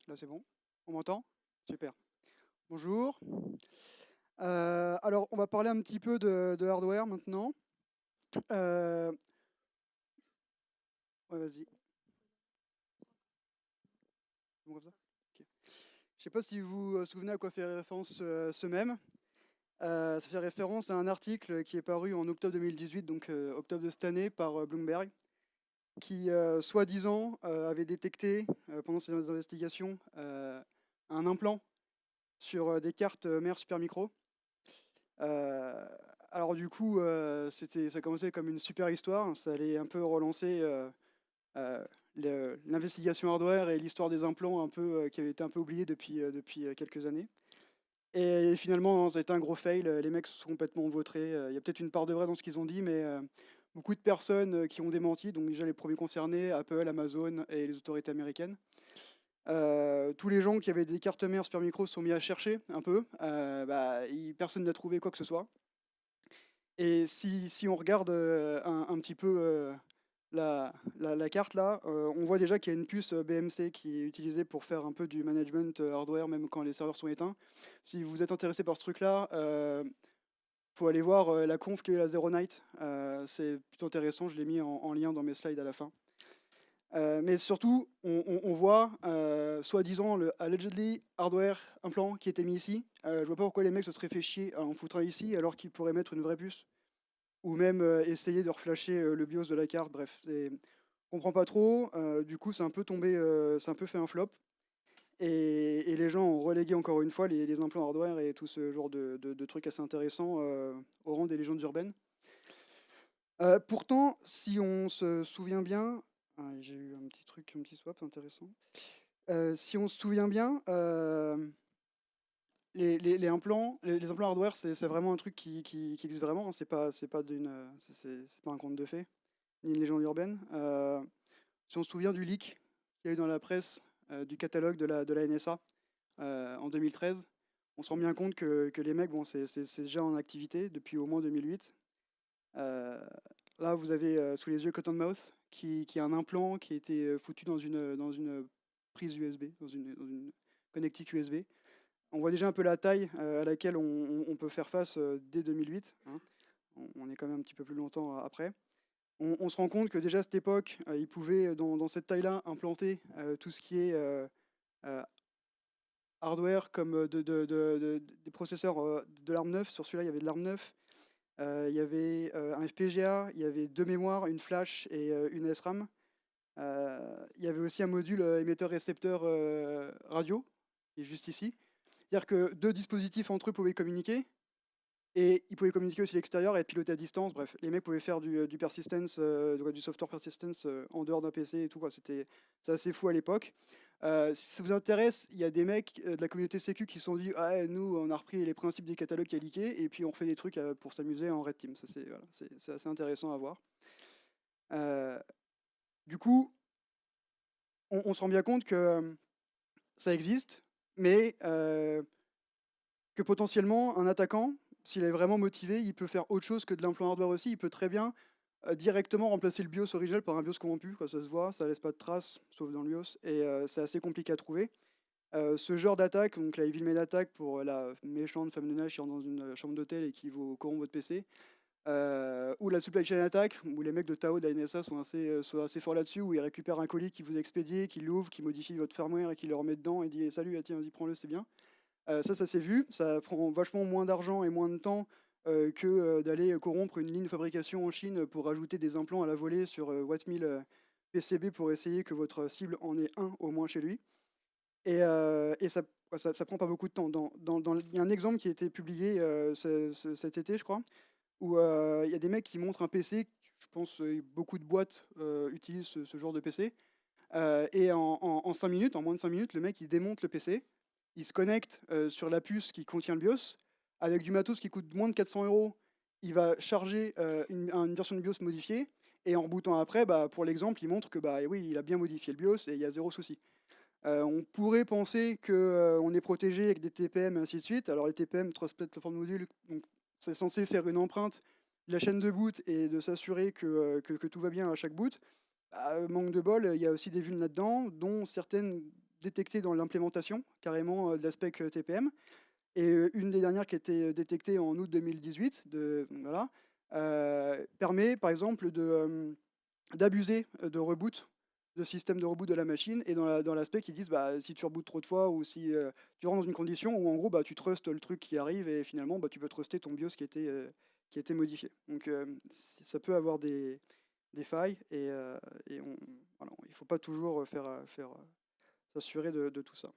Là, c'est bon. On m'entend? Super. Bonjour. Alors, on va parler un petit peu de hardware maintenant. Euh, ouais, vas-y. Bon, comme ça. Ok. Je sais pas si vous vous souvenez à quoi fait référence ce mème. Ça fait référence à un article qui est paru en octobre 2018, donc octobre de cette année, par Bloomberg, qui, soi-disant, avait détecté, pendant ses investigations, un implant sur des cartes mères Supermicro. Euh, alors du coup, ça commençait comme une super histoire. Ça allait un peu relancer euh, l'investigation hardware et l'histoire des implants un peu, qui avait été un peu oubliée depuis quelques années. Et finalement, ça a été un gros fail. Les mecs se sont complètement vautrés. Il y a peut-être une part de vrai dans ce qu'ils ont dit, mais beaucoup de personnes qui ont démenti. Donc déjà les premiers concernés, Apple, Amazon et les autorités américaines. Tous les gens qui avaient des cartes mères Super Micro se sont mis à chercher un peu. Personne n'a trouvé quoi que ce soit. Et si on regarde un petit peu la carte là, on voit déjà qu'il y a une puce BMC qui est utilisée pour faire un peu du management hardware, même quand les serveurs sont éteints. Si vous êtes intéressé par ce truc-là, faut aller voir la conf qui est la Zero Night. C'est plutôt intéressant, je l'ai mis en lien dans mes slides à la fin. Mais surtout, on voit, soi-disant, le allegedly hardware implant qui était mis ici. Je vois pas pourquoi les mecs se seraient fait chier à en foutre un ici alors qu'ils pourraient mettre une vraie puce ou même essayer de reflasher le BIOS de la carte. Bref, je comprends pas trop. Du coup, c'est un peu tombé, c'est un peu fait un flop. Et les gens ont relégué encore une fois les implants hardware et tout ce genre de trucs assez intéressants au rang des légendes urbaines. Pourtant, si on se souvient bien, ah, j'ai eu un petit truc, un petit swap intéressant. Si on se souvient bien, les implants, les implants hardware, c'est vraiment un truc qui existe vraiment, hein. C'est pas un conte de fées, ni une légende urbaine. Si on se souvient du leak qu'il y a eu dans la presse du catalogue de la NSA en 2013, on se rend bien compte que les mecs, bon, c'est déjà en activité depuis au moins 2008. Euh, Là, vous avez sous les yeux Cottonmouth, qui a un implant qui a été foutu dans une prise USB, dans une connectique USB. On voit déjà un peu la taille à laquelle on peut faire face dès 2008, hein. On est quand même un petit peu plus longtemps après. On se rend compte que déjà à cette époque, ils pouvaient, dans cette taille-là, implanter tout ce qui est euh, hardware, comme des processeurs de l'arme 9. Sur celui-là, il y avait de l'arme 9. Il y avait un FPGA, il y avait deux mémoires, une flash et une SRAM. Il y avait aussi un module émetteur-récepteur radio, qui est juste ici. C'est-à-dire que deux dispositifs entre eux pouvaient communiquer, et ils pouvaient communiquer aussi à l'extérieur et être pilotés à distance. Bref, les mecs pouvaient faire du persistence, du software persistence en dehors d'un PC et tout, quoi. C'est assez fou à l'époque. Si ça vous intéresse, il y a des mecs de la communauté sécu qui se sont dit: ah, nous, on a repris les principes des catalogues qui a leaké, et puis on fait des trucs pour s'amuser en Red Team. Ça, c'est assez intéressant à voir. Euh, du coup, on se rend bien compte que ça existe, mais que potentiellement, un attaquant, s'il est vraiment motivé, il peut faire autre chose que de l'implant hardware aussi. Il peut très bien directement remplacer le BIOS original par un BIOS corrompu, quoi. Ça se voit, ça laisse pas de traces, sauf dans le BIOS, et c'est assez compliqué à trouver. Ce genre d'attaque, donc la Evil Mail Attack pour la méchante femme de ménage qui rentre dans une chambre d'hôtel et qui vous corrompt votre PC, ou la Supply Chain Attack, où les mecs de Tao de la NSA sont assez forts là-dessus, où ils récupèrent un colis qui vous est expédié, qui l'ouvre, qui modifie votre firmware et qui le remet dedans et dit: salut, tiens, vas-y, prends-le, c'est bien. Ça s'est vu. Ça prend vachement moins d'argent et moins de temps que d'aller corrompre une ligne de fabrication en Chine pour ajouter des implants à la volée sur Wattmill PCB pour essayer que votre cible en ait un au moins chez lui. Et ça prend pas beaucoup de temps. Il y a un exemple qui a été publié cet été, je crois, où il y a des mecs qui montrent un PC. Je pense beaucoup de boîtes utilisent ce genre de PC. Et en 5 minutes, en moins de 5 minutes, le mec il démonte le PC, il se connecte sur la puce qui contient le BIOS, avec du matos qui coûte moins de 400 €. Il va charger une version de BIOS modifiée, et en rebootant après, bah, pour l'exemple, il montre que bah, oui, il a bien modifié le BIOS et il y a zéro souci. On pourrait penser qu'on est protégé avec des TPM et ainsi de suite. Alors les TPM, Trust Platform Module, donc c'est censé faire une empreinte de la chaîne de boot et de s'assurer que tout va bien à chaque boot. Manque de bol, il y a aussi des vulnes là-dedans, dont certaines détectées dans l'implémentation, carrément de la spec TPM. Et une des dernières qui a été détectée en août 2018, voilà, permet par exemple d'abuser de reboot, de système de reboot de la machine, et dans l'aspect qu'ils disent bah, si tu rebootes trop de fois ou si tu rentres dans une condition où en gros bah, tu trustes le truc qui arrive et finalement bah, tu peux truster ton BIOS qui a été modifié. Donc ça peut avoir des failles et voilà, il ne faut pas toujours s'assurer de tout ça.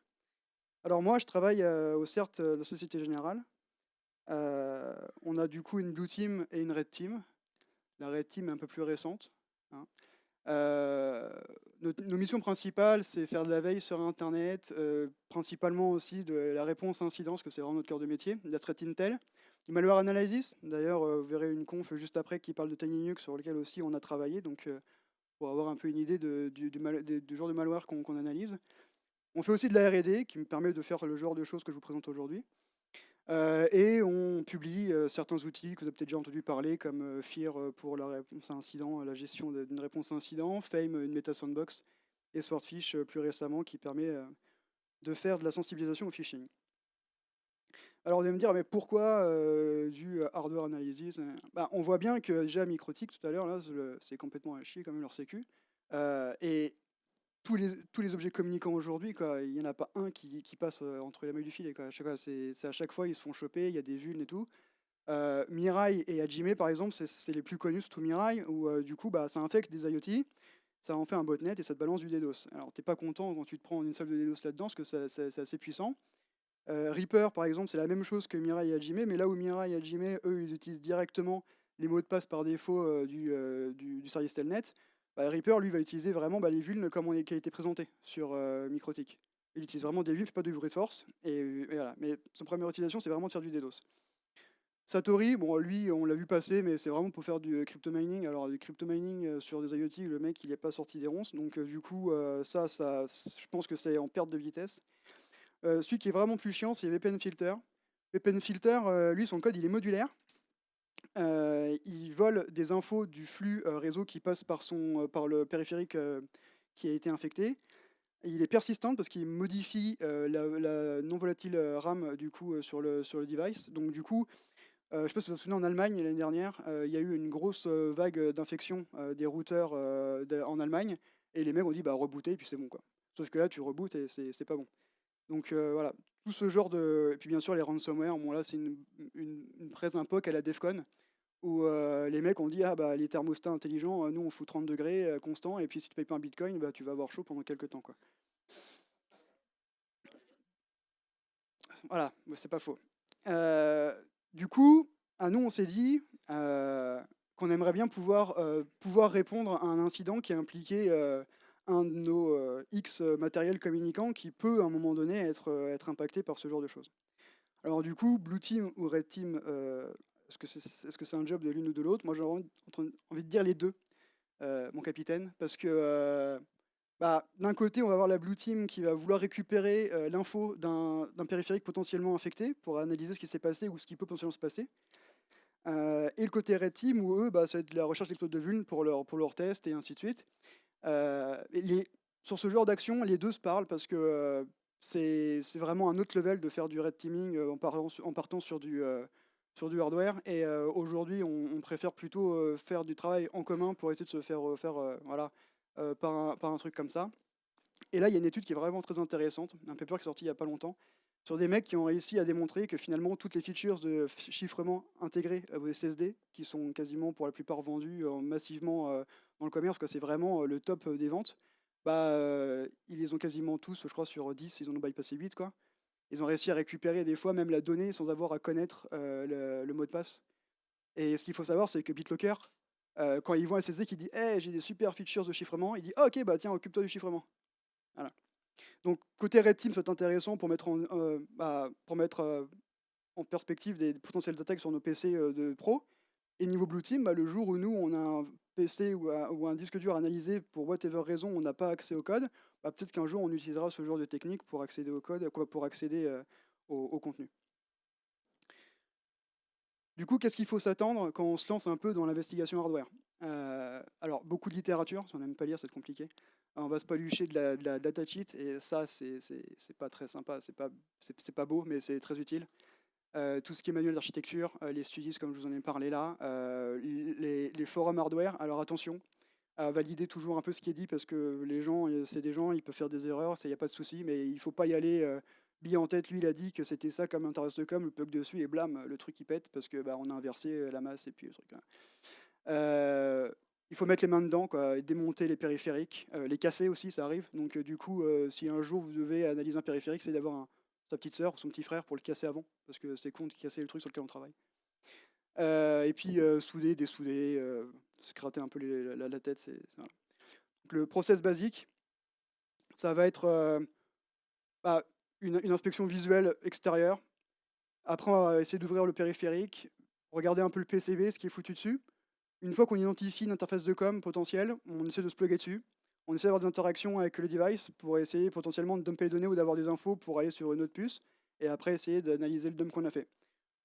Alors moi je travaille au CERT de la Société Générale. On a du coup une Blue Team et une Red Team. La Red Team est un peu plus récente, hein. Nos missions principales, c'est faire de la veille sur Internet, principalement aussi de la réponse à incidents, parce que c'est vraiment notre cœur de métier, de la threat intel, du malware analysis. D'ailleurs, vous verrez une conf juste après qui parle de TinyLinux, sur lequel aussi on a travaillé, donc pour avoir un peu une idée du genre de malware qu'on analyse. On fait aussi de la R&D, qui me permet de faire le genre de choses que je vous présente aujourd'hui. Et on publie certains outils que vous avez peut-être déjà entendu parler, comme FEAR pour la réponse à incident, la gestion d'une réponse à incident, FAME, une méta sandbox, et Swordfish plus récemment, qui permet de faire de la sensibilisation au phishing. Alors vous allez me dire, mais pourquoi du hardware analysis? Bah, on voit bien que déjà Microtik tout à l'heure, là, c'est complètement à chier quand même leur sécu. Et tous les objets communicants aujourd'hui, il n'y en a pas un qui passe entre les mailles du filet, quoi. C'est à chaque fois, ils se font choper, il y a des vulnes et tout. Mirai et Hajime, par exemple, c'est les plus connus, surtout Mirai, où du coup, bah, ça infecte des IoT, ça en fait un botnet et ça te balance du DDoS. Alors, t'es pas content quand tu te prends une salle de DDoS là-dedans, parce que c'est assez puissant. Reaper, par exemple, c'est la même chose que Mirai et Hajime, mais là où Mirai et Hajime, eux, ils utilisent directement les mots de passe par défaut du service Telnet, bah, Reaper, lui, va utiliser vraiment bah, les vulnes comme qui a été présenté sur Microtik. Il utilise vraiment des vulnes, il fait pas de brute force, et voilà. Mais son première utilisation, c'est vraiment de faire du DDoS. Satori, bon, lui, on l'a vu passer, mais c'est vraiment pour faire du crypto mining. Alors, du crypto mining sur des IoT, le mec, il n'est pas sorti des ronces, donc du coup, ça, je pense que c'est en perte de vitesse. Celui qui est vraiment plus chiant, c'est VPN Filter. VPN Filter, lui, son code, il est modulaire. Il vole des infos du flux réseau qui passe par le périphérique qui a été infecté. Il est persistant parce qu'il modifie la non volatile RAM du coup sur le device. Donc du coup, je ne sais pas si vous vous souvenez, en Allemagne l'année dernière, il y a eu une grosse vague d'infection des routeurs en Allemagne, et les mecs ont dit bah rebooter et puis c'est bon quoi. Sauf que là tu rebootes et c'est pas bon. Donc voilà, tout ce genre de... Et puis bien sûr les ransomware, bon là c'est une presse d'un POC à la DEFCON, où les mecs ont dit ah bah les thermostats intelligents, nous on fout 30 degrés constant, et puis si tu payes pas un bitcoin, bah tu vas avoir chaud pendant quelques temps quoi. Voilà, bah, c'est pas faux. Du coup, à nous on s'est dit qu'on aimerait bien pouvoir répondre à un incident qui a impliqué un de nos X matériels communicants qui peut à un moment donné être impacté par ce genre de choses. Alors du coup, Blue Team ou Red Team, est-ce que c'est un job de l'une ou de l'autre? Moi j'ai envie de dire les deux, mon capitaine, parce que bah, d'un côté on va avoir la Blue Team qui va vouloir récupérer l'info d'un périphérique potentiellement infecté pour analyser ce qui s'est passé ou ce qui peut potentiellement se passer. Et le côté Red Team où eux, bah, ça va être de la recherche d'exploits de vulnes pour leur test et ainsi de suite. Sur ce genre d'action, les deux se parlent parce que c'est vraiment un autre level de faire du red teaming en partant sur du hardware. Et aujourd'hui, on préfère plutôt faire du travail en commun pour essayer de se faire voilà, par un truc comme ça. Et là, il y a une étude qui est vraiment très intéressante, un paper qui est sorti il n'y a pas longtemps, sur des mecs qui ont réussi à démontrer que finalement, toutes les features de chiffrement intégrées au SSD, qui sont quasiment pour la plupart vendues massivement dans le commerce, que c'est vraiment le top des ventes, bah, ils les ont quasiment tous, je crois, sur 10, ils en ont bypassé 8, quoi. Ils ont réussi à récupérer des fois même la donnée sans avoir à connaître le mot de passe. Et ce qu'il faut savoir, c'est que BitLocker, quand ils voient un SSD qui dit hey, j'ai des super features de chiffrement, il dit ah, ok, bah tiens, occupe-toi du chiffrement. Voilà. Donc côté Red Team, c'est intéressant pour mettre en perspective des potentielles attaques sur nos PC de pro. Et niveau Blue Team, bah, le jour où nous, on a un PC ou un disque dur analysé pour whatever raison, on n'a pas accès au code, bah, peut-être qu'un jour, on utilisera ce genre de technique pour accéder au code, pour accéder au contenu. Du coup, qu'est-ce qu'il faut s'attendre quand on se lance un peu dans l'investigation hardware? Alors, beaucoup de littérature, si on n'aime pas lire, c'est compliqué. On va se palucher de la data sheet, et ça, c'est pas très sympa, c'est pas beau, mais c'est très utile. Tout ce qui est manuel d'architecture, les studies, comme je vous en ai parlé là, les forums hardware, alors attention, à valider toujours un peu ce qui est dit, parce que les gens, c'est des gens, ils peuvent faire des erreurs, il n'y a pas de souci, mais il faut pas y aller bille en tête. Lui, il a dit que c'était ça comme interface de com, le plug dessus, et blam, le truc il pète, parce que bah, on a inversé la masse, et puis le truc, hein. Euh, il faut mettre les mains dedans, quoi, et démonter les périphériques, les casser aussi, ça arrive. Donc du coup, si un jour vous devez analyser un périphérique, c'est d'avoir sa petite sœur ou son petit frère pour le casser avant, parce que c'est con de casser le truc sur lequel on travaille. Et puis souder, dessouder, se gratter un peu la tête, voilà. Donc, le process basique, ça va être bah, une inspection visuelle extérieure. Après, on va essayer d'ouvrir le périphérique, regarder un peu le PCB, ce qui est foutu dessus. Une fois qu'on identifie une interface de com potentielle, on essaie de se plugger dessus. On essaie d'avoir des interactions avec le device pour essayer potentiellement de dumper les données ou d'avoir des infos pour aller sur une autre puce, et après essayer d'analyser le dump qu'on a fait.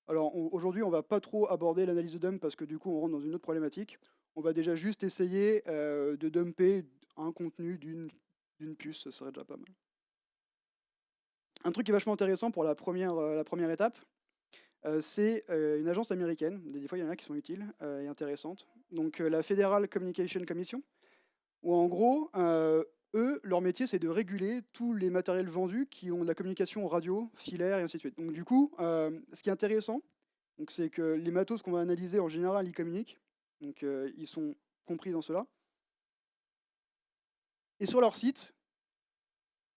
Alors aujourd'hui, on va pas trop aborder l'analyse de dump, parce que du coup, on rentre dans une autre problématique. On va déjà juste essayer de dumper un contenu d'une puce, ça serait déjà pas mal. Un truc qui est vachement intéressant pour la première étape, c'est une agence américaine, des fois il y en a qui sont utiles et intéressantes, donc la Federal Communication Commission, où en gros, eux, leur métier c'est de réguler tous les matériels vendus qui ont de la communication radio, filaire et ainsi de suite. Donc du coup, ce qui est intéressant, c'est que les matos qu'on va analyser en général, ils communiquent, donc ils sont compris dans cela. Et sur leur site,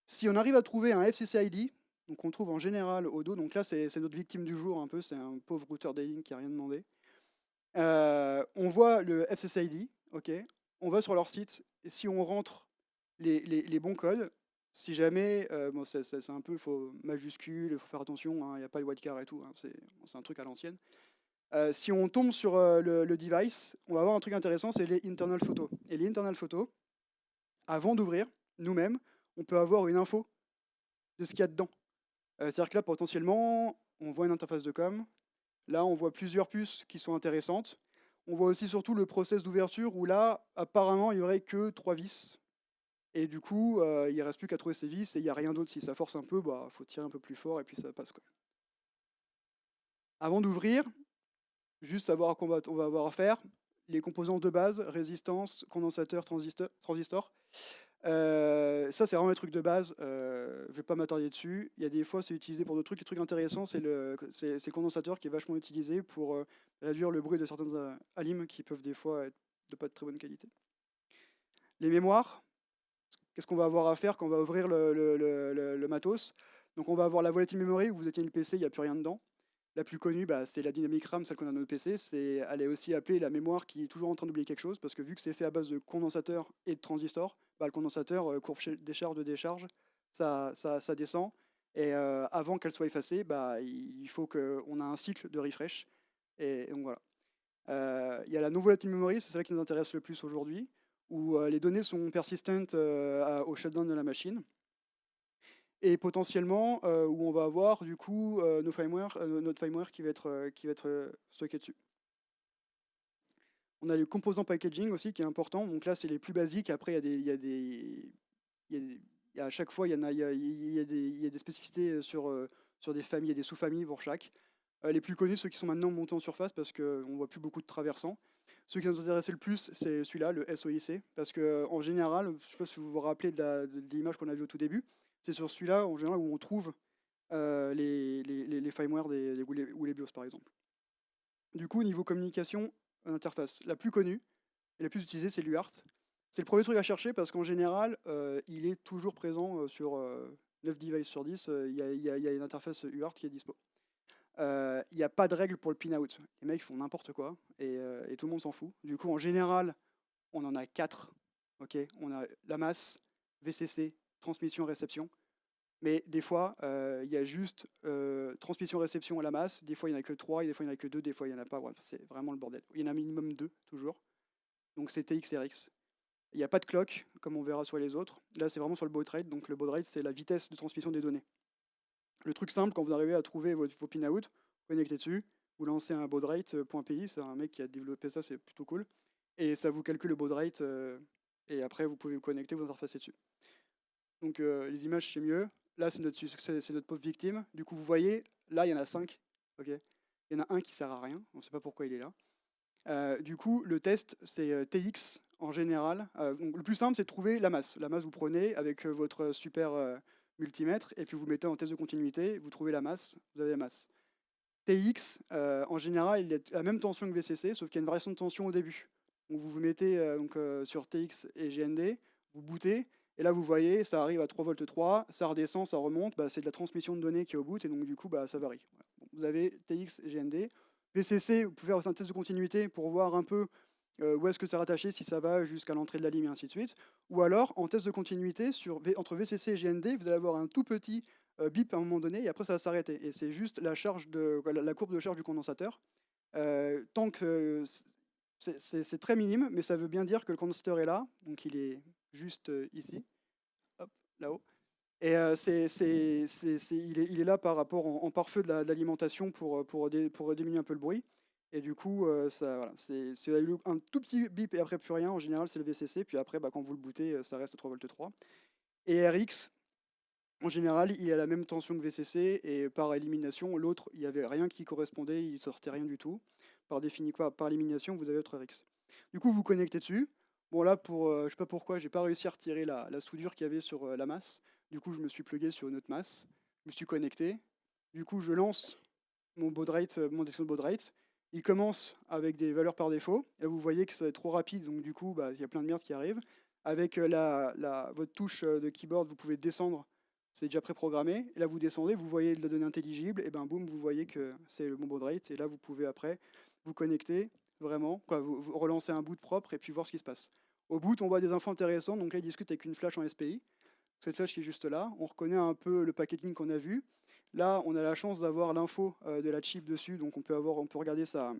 si on arrive à trouver un FCC ID, donc on trouve en général au dos, donc là c'est notre victime du jour un peu, c'est un pauvre routeur D-Link qui a rien demandé. On voit le FCC ID, ok. On va sur leur site, et si on rentre les bons codes, si jamais, bon c'est un peu, il faut majuscule, il faut faire attention, il n'y a pas le wildcard et tout, hein, c'est un truc à l'ancienne. Si on tombe sur le device, on va avoir un truc intéressant, c'est les internal photos. Et les internal photos, avant d'ouvrir, nous-mêmes, on peut avoir une info de ce qu'il y a dedans. C'est-à-dire que là, potentiellement, on voit une interface de com. Là, on voit plusieurs puces qui sont intéressantes. On voit aussi surtout le process d'ouverture, où là, apparemment, il n'y aurait que 3 vis. Et du coup, il ne reste plus qu'à trouver ces vis, et il n'y a rien d'autre. Si ça force un peu, bah, faut tirer un peu plus fort, et puis ça passe, quoi. Avant d'ouvrir, juste savoir à quoi on va avoir à faire. Les composants de base, résistance, condensateur, transistor. Ça, c'est vraiment les trucs de base. Je vais pas m'attarder dessus. Il y a des fois, c'est utilisé pour d'autres trucs. Le truc intéressant, c'est le condensateur qui est vachement utilisé pour réduire le bruit de certains alimes qui peuvent des fois être de pas de très bonne qualité. Les mémoires, qu'est-ce qu'on va avoir à faire quand on va ouvrir le matos? Donc, on va avoir la volatile memory où vous éteignez le PC, il n'y a plus rien dedans. La plus connue, bah, c'est la dynamic RAM, celle qu'on a dans notre PC. Elle est aussi appelée la mémoire qui est toujours en train d'oublier quelque chose, parce que vu que c'est fait à base de condensateur et de transistor, bah, le condensateur, courbe décharge de décharge, ça descend. Et avant qu'elle soit effacée, bah, il faut qu'on a un cycle de refresh. Et donc voilà. Il y a la non volatile memory, c'est celle qui nous intéresse le plus aujourd'hui, où les données sont persistantes au shutdown de la machine. Et potentiellement où on va avoir du coup notre firmware qui va être stocké dessus. On a le composant packaging aussi qui est important. Donc là, c'est les plus basiques. Après, à chaque fois, il y a des spécificités sur des familles et des sous-familles pour chaque. Les plus connus, ceux qui sont maintenant montés en surface, parce qu'on voit plus beaucoup de traversants. Ceux qui nous intéressaient le plus, c'est celui-là, le SOIC, parce qu'en général, je ne sais pas si vous vous rappelez de l'image qu'on a vue au tout début, c'est sur celui-là, en général, où on trouve les firmware ou les BIOS, par exemple. Du coup, niveau communication, interface, la plus connue et la plus utilisée, c'est l'UART. C'est le premier truc à chercher, parce qu'en général, il est toujours présent sur 9 devices sur 10, il y a une interface UART qui est dispo. Il n'y a pas de règle pour le pin-out. Les mecs font n'importe quoi, et tout le monde s'en fout. Du coup, en général, on en a 4. Okay, on a la masse, VCC, transmission, réception. Mais des fois, il y a juste transmission-réception à la masse. Des fois, il n'y en a que 3, des fois, il n'y en a que 2, des fois, il n'y en a pas. Bref, c'est vraiment le bordel. Il y en a un minimum 2, toujours. Donc, c'est TX-RX. Il n'y a pas de clock, comme on verra sur les autres. Là, c'est vraiment sur le baud rate. Donc, le baud rate, c'est la vitesse de transmission des données. Le truc simple, quand vous arrivez à trouver vos pin-out, vous connectez dessus, vous lancez un baud rate.py, c'est un mec qui a développé ça, c'est plutôt cool. et ça vous calcule le baud rate, et après vous pouvez vous connecter, vous interfacer dessus. Donc les images c'est mieux. Là c'est notre pauvre victime. Du coup vous voyez, là il y en a 5. Ok. Il y en a un qui sert à rien, on ne sait pas pourquoi il est là. Du coup le test c'est TX en général. Donc, le plus simple c'est de trouver la masse. La masse vous prenez avec votre super multimètre et puis vous mettez en test de continuité, vous trouvez la masse, vous avez la masse. TX en général il est à la même tension que VCC sauf qu'il y a une variation de tension au début. Donc vous vous mettez sur TX et GND, vous bootez. Et là, vous voyez, ça arrive à 3 V 3, ça redescend, ça remonte, bah, c'est de la transmission de données qui est au bout, et donc du coup, bah, ça varie. Voilà. Bon, vous avez TX et GND. VCC, vous pouvez faire un test de continuité pour voir un peu où est-ce que c'est rattaché, si ça va jusqu'à l'entrée de la ligne, et ainsi de suite. Ou alors, en test de continuité, entre VCC et GND, vous allez avoir un tout petit bip à un moment donné, et après, ça va s'arrêter. Et c'est juste la courbe de charge du condensateur. Tant que c'est très minime, mais ça veut bien dire que le condensateur est là, donc il est juste ici, hop, là-haut. Et il est là par rapport en pare-feu de l'alimentation pour diminuer un peu le bruit. Et du coup, voilà, c'est un tout petit bip et après plus rien. En général, c'est le VCC. Puis après, bah, quand vous le bootez, ça reste à 3 V 3. Et RX, en général, il a la même tension que VCC. Et par élimination, l'autre, il n'y avait rien qui correspondait. Il sortait rien du tout. Par élimination, vous avez votre RX. Du coup, vous connectez dessus. Bon là, je sais pas pourquoi, j'ai pas réussi à retirer la soudure qu'il y avait sur la masse. Du coup, je me suis plugué sur une autre masse. Je me suis connecté. Du coup, je lance mon baud rate, mon détection de baud rate. Il commence avec des valeurs par défaut. Et là, vous voyez que ça va être trop rapide, donc du coup, bah, il y a plein de merde qui arrive. Avec votre touche de keyboard, vous pouvez descendre. C'est déjà préprogrammé. Et là, vous descendez, vous voyez de la donnée intelligible. Et ben boum, vous voyez que c'est le bon baud rate. Et là, vous pouvez après vous connecter vraiment, quoi, vous relancez un boot propre et puis voir ce qui se passe. Au boot, on voit des infos intéressantes. Donc là, il discute avec une flash en SPI. Cette flash qui est juste là. On reconnaît un peu le packaging qu'on a vu. Là, on a la chance d'avoir l'info de la chip dessus, donc on peut regarder sa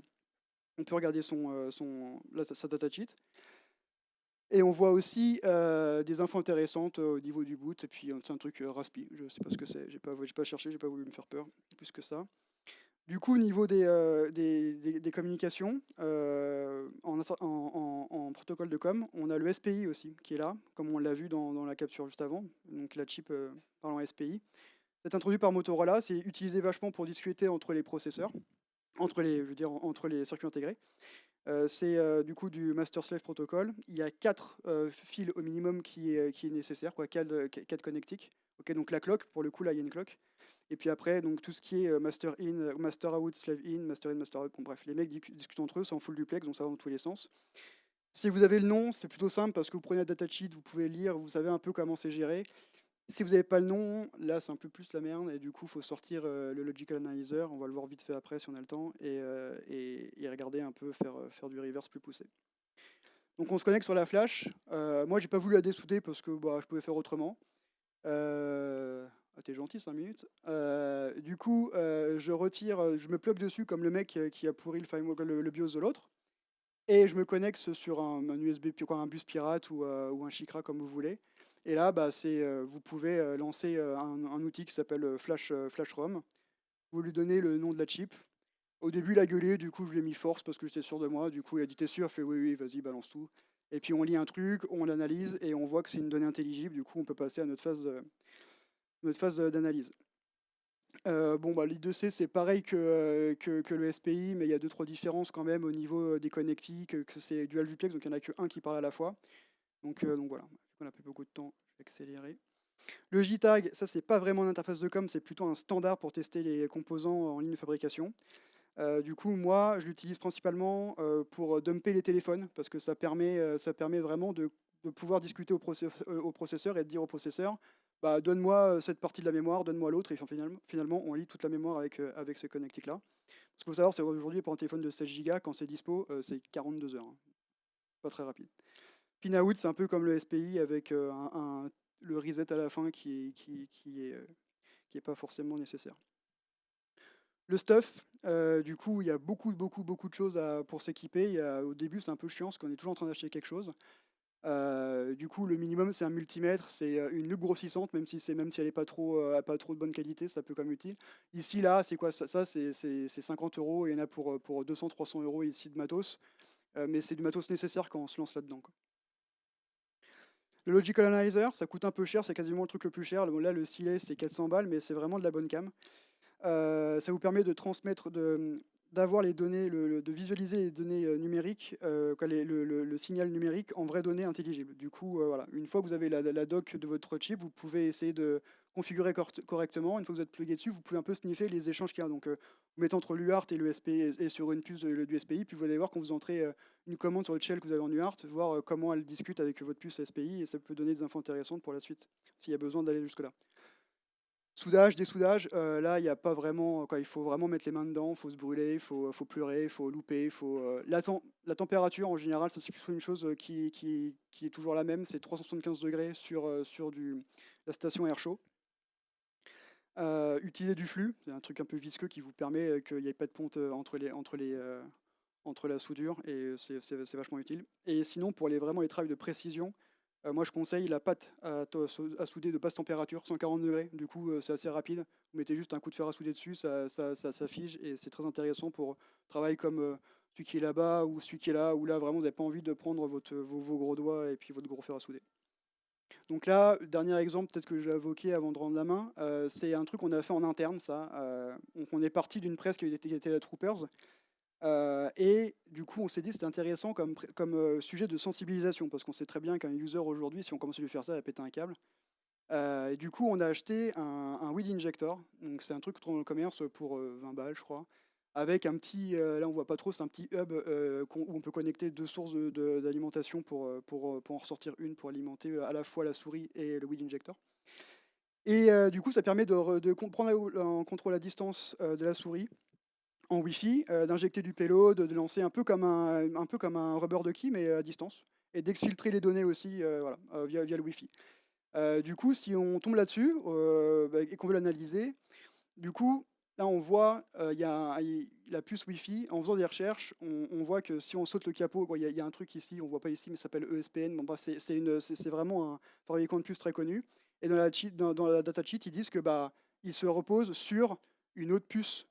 datasheet. Et on voit aussi des infos intéressantes au niveau du boot. Et puis c'est un truc Raspi. Je sais pas ce que c'est. J'ai pas cherché, j'ai pas voulu me faire peur plus que ça. Du coup, au niveau des communications, en protocole de com, on a le SPI aussi qui est là, comme on l'a vu dans la capture juste avant, donc la chip parlant SPI. C'est introduit par Motorola, c'est utilisé vachement pour discuter entre les processeurs, entre les circuits intégrés. C'est du coup du Master-Slave Protocol. Il y a 4 fils au minimum qui est nécessaire, quoi, 4 connectiques. Ok, donc la clock, pour le coup là il y a une clock. Et puis après, donc tout ce qui est master in, master out, slave in, master out, bon bref, les mecs discutent entre eux, c'est en full duplex, donc ça va dans tous les sens. Si vous avez le nom, c'est plutôt simple parce que vous prenez la datasheet, vous pouvez lire, vous savez un peu comment c'est géré. Si vous n'avez pas le nom, là c'est un peu plus la merde, et du coup il faut sortir le Logical Analyzer, on va le voir vite fait après si on a le temps, et regarder un peu, faire du reverse plus poussé. Donc on se connecte sur la flash. Moi j'ai pas voulu la dessouder parce que bah, je pouvais faire autrement. T'es gentil 5 minutes. Du coup, je me plug dessus comme le mec qui a pourri le BIOS de l'autre. Et je me connecte sur un USB, un bus pirate ou un Chikra comme vous voulez. Et là, bah, vous pouvez lancer un outil qui s'appelle FlashROM. Vous lui donnez le nom de la chip. Au début, il a gueulé, du coup, je lui ai mis force parce que j'étais sûr de moi. Du coup, il a dit t'es sûr? Il fait oui, oui, vas-y, balance tout. Et puis, on lit un truc, on l'analyse et on voit que c'est une donnée intelligible. Du coup, on peut passer à notre phase d'analyse. Bon, bah, l'I2C, c'est pareil que le SPI, mais il y a 2-3 différences quand même au niveau des connectiques, que c'est dual duplex, donc il n'y en a qu'un qui parle à la fois. Donc voilà, vu qu'on n'a plus beaucoup de temps, je vais accélérer. Le JTAG, ça c'est pas vraiment une interface de com, c'est plutôt un standard pour tester les composants en ligne de fabrication. Du coup, moi, je l'utilise principalement pour dumper les téléphones, parce que ça permet vraiment de pouvoir discuter au processeur et de dire au processeur, bah, donne-moi cette partie de la mémoire, donne-moi l'autre, et finalement, on lit toute la mémoire avec ce connectique-là. Ce qu'il faut savoir, c'est qu'aujourd'hui, pour un téléphone de 16 Go, quand c'est dispo, c'est 42 heures. Hein. Pas très rapide. Pinout, c'est un peu comme le SPI avec le reset à la fin qui est pas forcément nécessaire. Le stuff, du coup, il y a beaucoup de choses pour s'équiper. Au début, c'est un peu chiant parce qu'on est toujours en train d'acheter quelque chose. Du coup, le minimum, c'est un multimètre, c'est une loupe grossissante, même si elle n'est pas trop de bonne qualité, ça peut quand même utile. Ici, là, c'est quoi ça, c'est 50 euros, il y en a pour 200-300 euros ici de matos. mais c'est du matos nécessaire quand on se lance là-dedans, quoi. Le Logical Analyzer, ça coûte un peu cher, c'est quasiment le truc le plus cher. Bon, là, le stylet, c'est 400 balles, mais c'est vraiment de la bonne cam. Ça vous permet de transmettre, d'avoir les données, de visualiser les données numériques, le signal numérique en vraies données intelligibles. Du coup, voilà, une fois que vous avez la doc de votre chip, vous pouvez essayer de configurer correctement. Une fois que vous êtes plugué dessus, vous pouvez un peu sniffer les échanges qu'il y a. Donc, vous mettez entre l'UART et le SPI et sur une puce du SPI, puis vous allez voir quand vous entrez une commande sur le shell que vous avez en UART, voir comment elle discute avec votre puce SPI, et ça peut donner des infos intéressantes pour la suite, s'il y a besoin d'aller jusque-là. Soudage, dessoudage, là, il n'y a pas vraiment, quoi, il faut vraiment mettre les mains dedans, il faut se brûler, faut pleurer, il faut louper, la température, en général, ça c'est plutôt une chose qui est toujours la même, c'est 375 degrés sur la station air chaud. Utiliser du flux, c'est un truc un peu visqueux qui vous permet qu'il n'y ait pas de ponte entre la soudure, et c'est vachement utile. Et sinon, pour vraiment les travaux de précision, moi je conseille la pâte à souder de basse température, 140 degrés. Du coup, c'est assez rapide. Vous mettez juste un coup de fer à souder dessus, ça fige, et c'est très intéressant pour travail comme celui qui est là-bas ou celui qui est là, où là vraiment vous n'avez pas envie de prendre vos gros doigts et puis votre gros fer à souder. Donc là, dernier exemple, peut-être que je l'ai évoqué avant de rendre la main, c'est un truc qu'on a fait en interne, ça. Donc on est parti d'une presse qui était la Troopers. Et du coup, on s'est dit que c'était intéressant comme sujet de sensibilisation, parce qu'on sait très bien qu'un user aujourd'hui, si on commence à lui faire ça, il va péter un câble. Et du coup, on a acheté un weed injector. Donc c'est un truc qu'on trouve dans le commerce pour 20 balles, je crois. Avec un petit, là on voit pas trop, c'est un petit hub où on peut connecter deux sources d'alimentation pour en ressortir une pour alimenter à la fois la souris et le weed injector. Et du coup, ça permet de prendre en contrôle à distance de la souris en Wi-Fi, d'injecter du payload, de lancer un peu comme un rubber ducky, mais à distance, et d'exfiltrer les données aussi voilà, via le Wi-Fi. Du coup, si on tombe là-dessus et qu'on veut l'analyser, du coup, là on voit la puce Wi-Fi. En faisant des recherches, on voit que si on saute le capot, il y a un truc ici, on voit pas ici, mais ça s'appelle ESPN. Bon, bref, c'est vraiment un fabricant de puces très connu. Et dans la datasheet, ils disent que il se repose sur une autre puce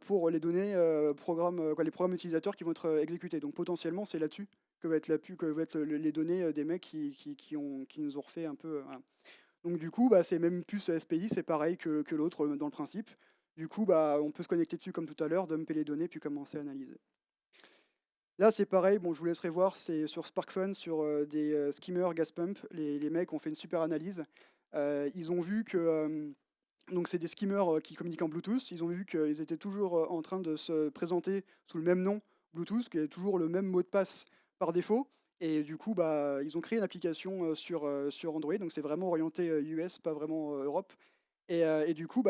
pour les données les programmes utilisateurs qui vont être exécutés. Donc potentiellement, c'est là-dessus que va être les données des mecs qui nous ont refait un peu. Voilà. Donc du coup, c'est même puce SPI, c'est pareil que l'autre dans le principe. Du coup, on peut se connecter dessus comme tout à l'heure, dumper les données, puis commencer à analyser. Là, c'est pareil, bon, je vous laisserai voir, c'est sur SparkFun, sur des skimmers, gas pump. Les mecs ont fait une super analyse. Ils ont vu que donc c'est des skimmers qui communiquent en Bluetooth. Ils ont vu qu'ils étaient toujours en train de se présenter sous le même nom Bluetooth, qui est toujours le même mot de passe par défaut. Et du coup, ils ont créé une application sur Android. Donc c'est vraiment orienté US, pas vraiment Europe. Et du coup,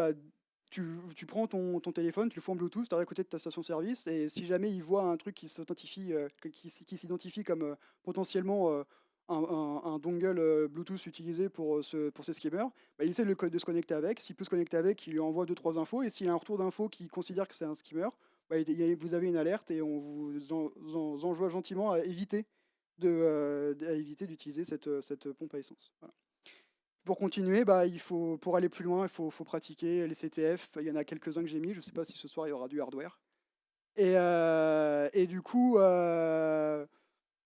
tu prends ton téléphone, tu le fais en Bluetooth, tu arrives à côté de ta station-service. Et si jamais ils voient un truc qui s'identifie comme potentiellement un dongle Bluetooth utilisé pour ces skimmers, il essaie de se connecter avec. S'il peut se connecter avec, il lui envoie 2-3 infos. Et s'il a un retour d'infos qui considère que c'est un skimmer, vous avez une alerte et on vous enjoint gentiment à éviter d'utiliser cette pompe à essence. Voilà. Pour continuer, pour aller plus loin, il faut pratiquer les CTF. Il y en a quelques-uns que j'ai mis. Je ne sais pas si ce soir il y aura du hardware. Et du coup,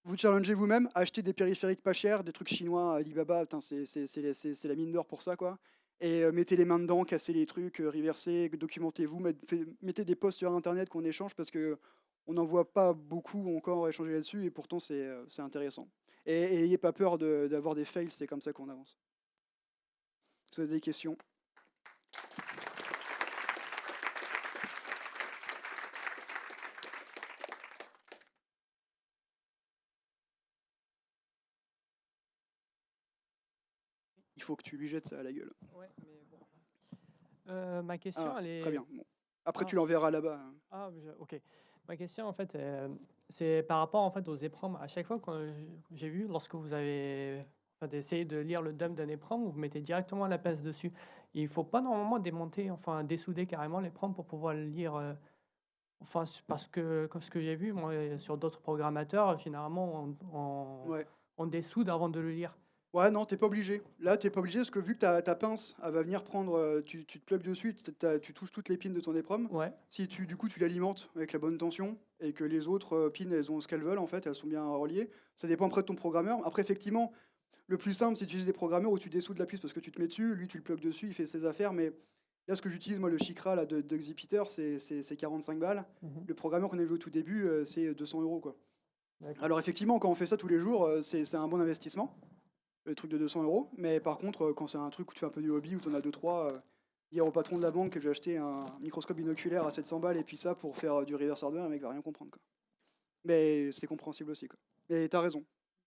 vous challengez vous-même, achetez des périphériques pas chers, des trucs chinois, Alibaba, c'est la mine d'or pour ça, quoi. Et mettez les mains dedans, cassez les trucs, reversez, documentez-vous, mettez des posts sur Internet qu'on échange, parce que on n'en voit pas beaucoup encore échanger là-dessus, et pourtant c'est intéressant. Et ayez pas peur d'avoir des fails, c'est comme ça qu'on avance. Si vous avez des questions. Il faut que tu lui jettes ça à la gueule. Ouais, mais bon. Ma question, elle est... Très bien. Bon. Après, tu l'enverras là-bas. Ok. Ma question, en fait, c'est par rapport en fait aux EPROM. À chaque fois que j'ai vu, lorsque vous avez essayé de lire le dump d'un EPROM, vous mettez directement la passe dessus. Il ne faut pas normalement démonter, enfin dessouder carrément l'EPROM pour pouvoir le lire. Parce que comme ce que j'ai vu, moi, sur d'autres programmateurs, généralement, Ouais. on dessoude avant de le lire. Ouais, non, t'es pas obligé. Là, t'es pas obligé parce que vu que ta pince, elle va venir prendre, tu te plugues dessus, tu touches toutes les pins de ton EPROM. Ouais. Si du coup, tu l'alimentes avec la bonne tension et que les autres pins, elles ont ce qu'elles veulent, en fait, elles sont bien reliées. Ça dépend après de ton programmeur. Après, effectivement, le plus simple, c'est d'utiliser des programmeurs où tu dessoudes la puce parce que tu te mets dessus, lui, tu le plugues dessus, il fait ses affaires. Mais là, ce que j'utilise, moi, le Chikra là, de Xipiter, c'est 45 balles. Mhm. Le programmeur qu'on a vu au tout début, c'est 200 €, quoi. D'accord. Alors, effectivement, quand on fait ça tous les jours, c'est un bon investissement le truc de 200 €. Mais par contre, quand c'est un truc où tu fais un peu du hobby, où tu en as 2-3, dire au patron de la banque que j'ai acheté un microscope binoculaire à 700 balles et puis ça pour faire du reverse hardware, le mec va rien comprendre, quoi. Mais c'est compréhensible aussi, quoi. Mais t'as raison.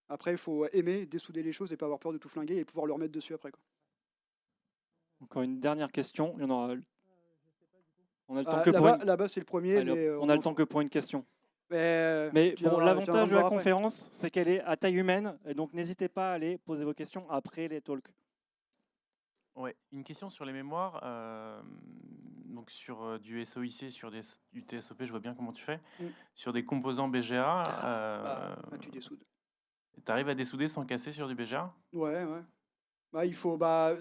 Après, il faut aimer dessouder les choses et pas avoir peur de tout flinguer et pouvoir le remettre dessus après, quoi. Encore une dernière question. Il y en aura... On a le temps Ah, que pour là-bas, une... là-bas c'est le premier, Allez, hop, mais on a le temps que pour une question. Mais Mais tu bon, viendras me l'avantage de la voir après. conférence, c'est qu'elle est à taille humaine. Et donc, n'hésitez pas à aller poser vos questions après les talks. Ouais, une question sur les mémoires. Donc sur du SOIC, sur du TSOP, je vois bien comment tu fais. Mm. Sur des composants BGA, Tu dessoudes. tu arrives à dessouder sans casser sur du BGA? Ouais, ouais. Bah, il faut, après,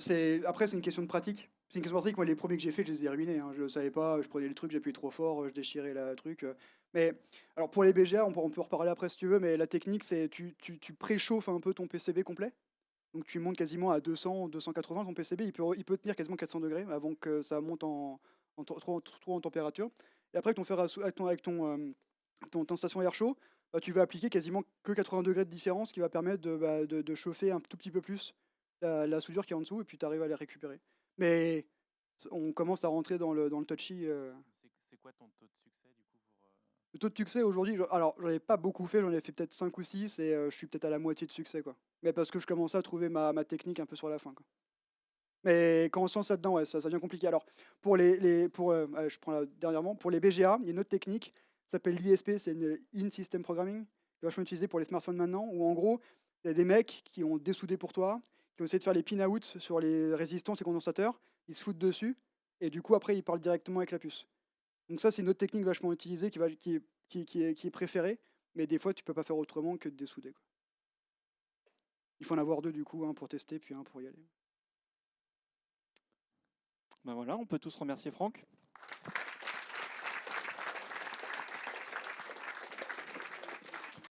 c'est une question de pratique. C'est une question de pratique. Moi, les premiers que j'ai fait, je les ai ruinés, hein. Je savais pas, je prenais le truc, j'appuyais trop fort, je déchirais le truc. Mais alors, pour les BGA, on peut en reparler après si tu veux, mais la technique, c'est tu préchauffes un peu ton PCB complet. Donc, tu montes quasiment à 200, 280 ton PCB. Il peut tenir quasiment 400 degrés avant que ça monte trop en température. Et après, avec ton fer à avec ton station air chaud, bah, tu vas appliquer quasiment que 80 degrés de différence qui va permettre de chauffer un tout petit peu plus la soudure qui est en dessous et puis tu arrives à les récupérer. Mais on commence à rentrer dans le touchy. C'est quoi ton taux de succès du coup pour, Le taux de succès aujourd'hui, alors j'en ai pas beaucoup fait, j'en ai fait peut-être 5 ou 6 et je suis peut-être à la moitié de succès, quoi. Mais parce que je commençais à trouver ma technique un peu sur la fin, quoi. Mais quand on se lance là-dedans, ouais, ça devient compliqué. Alors, je prends dernièrement, pour les BGA, il y a une autre technique, ça s'appelle l'ISP, c'est une In-System Programming, qui est vachement utilisée pour les smartphones maintenant, où en gros, il y a des mecs qui ont dessoudé pour toi, qui ont essayé de faire les pin-out sur les résistances et condensateurs, ils se foutent dessus, et du coup, après, ils parlent directement avec la puce. Donc ça, c'est une autre technique vachement utilisée qui est préférée, mais des fois, tu peux pas faire autrement que de dessouder, quoi. Il faut en avoir deux, du coup, un pour tester, puis un pour y aller. Ben voilà, on peut tous remercier Franck.